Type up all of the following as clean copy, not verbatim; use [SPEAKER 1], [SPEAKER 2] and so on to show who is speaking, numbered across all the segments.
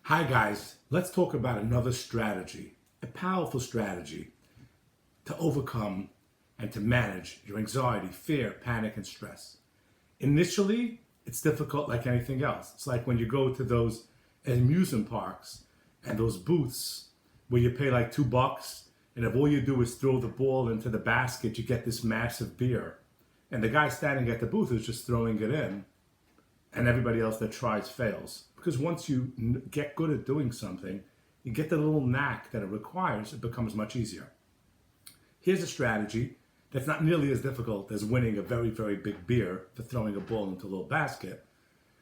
[SPEAKER 1] Hi guys, let's talk about another strategy, a powerful strategy to overcome and to manage your anxiety, fear, panic, and stress. Initially, it's difficult like anything else. It's like when you go to those amusement parks and those booths where you pay like $2, and if all you do is throw the ball into the basket, you get this massive beer. And the guy standing at the booth is just throwing it in, and everybody else that tries fails. Because once you get good at doing something, you get the little knack that it requires, it becomes much easier. Here's a strategy that's not nearly as difficult as winning a very, very big beer for throwing a ball into a little basket.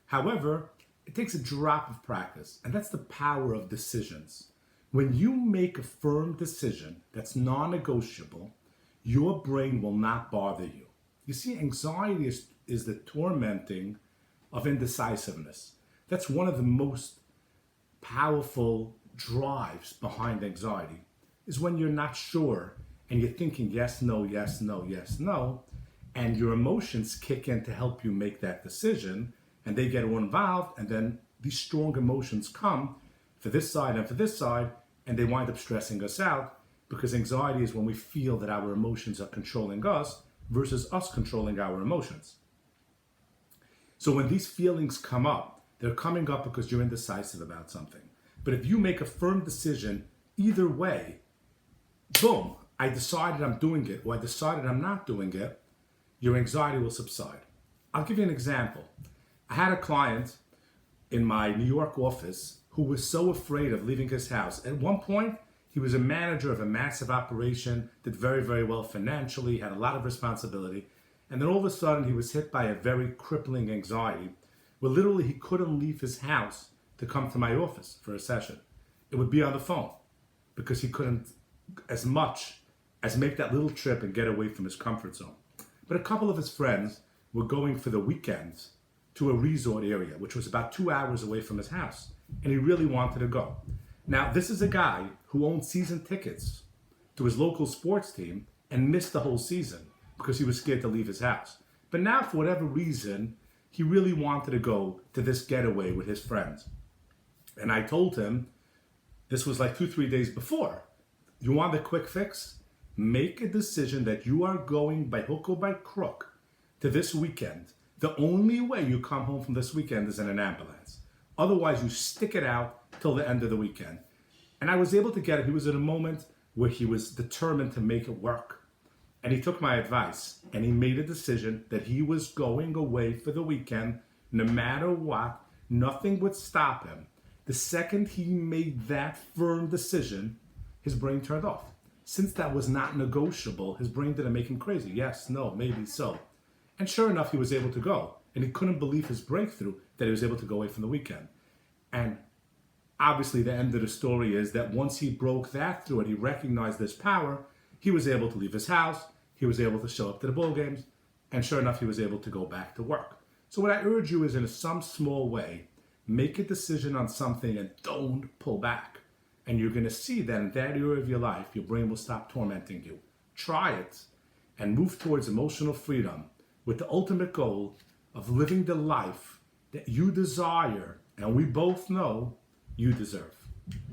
[SPEAKER 1] However, it takes a drop of practice, and that's the power of decisions. When you make a firm decision that's non-negotiable, your brain will not bother you. You see, anxiety is the tormenting of indecisiveness. That's one of the most powerful drives behind anxiety, is when you're not sure and you're thinking yes, no, yes, no, yes, no, and your emotions kick in to help you make that decision, and they get all involved, and then these strong emotions come for this side and for this side, and they wind up stressing us out, because anxiety is when we feel that our emotions are controlling us versus us controlling our emotions. So when these feelings come up, they're coming up because you're indecisive about something. But if you make a firm decision either way, boom, I decided I'm doing it, or I decided I'm not doing it, your anxiety will subside. I'll give you an example. I had a client in my New York office who was so afraid of leaving his house. At one point, he was a manager of a massive operation, did very, very well financially, had a lot of responsibility. And then all of a sudden, he was hit by a very crippling anxiety where literally he couldn't leave his house to come to my office for a session. It would be on the phone because he couldn't as much as make that little trip and get away from his comfort zone. But a couple of his friends were going for the weekends to a resort area, which was about 2 hours away from his house. And he really wanted to go. Now, this is a guy who owned season tickets to his local sports team and missed the whole season because he was scared to leave his house. But now, for whatever reason, he really wanted to go to this getaway with his friends. And I told him, this was like 2-3 days before, you want the quick fix? Make a decision that you are going by hook or by crook to this weekend. The only way you come home from this weekend is in an ambulance. Otherwise, you stick it out till the end of the weekend. And I was able to get it. He was in a moment where he was determined to make it work. And he took my advice, and he made a decision that he was going away for the weekend, no matter what. Nothing would stop him. The second he made that firm decision, his brain turned off. Since that was not negotiable, his brain didn't make him crazy. Yes, no, maybe so. And sure enough, he was able to go. And he couldn't believe his breakthrough that he was able to go away from the weekend. And obviously, the end of the story is that once he broke that through and he recognized this power, he was able to leave his house. He was able to show up to the ball games, and sure enough, he was able to go back to work. So what I urge you is, in some small way, make a decision on something and don't pull back. And you're going to see that in that area of your life, your brain will stop tormenting you. Try it and move towards emotional freedom with the ultimate goal of living the life that you desire and we both know you deserve.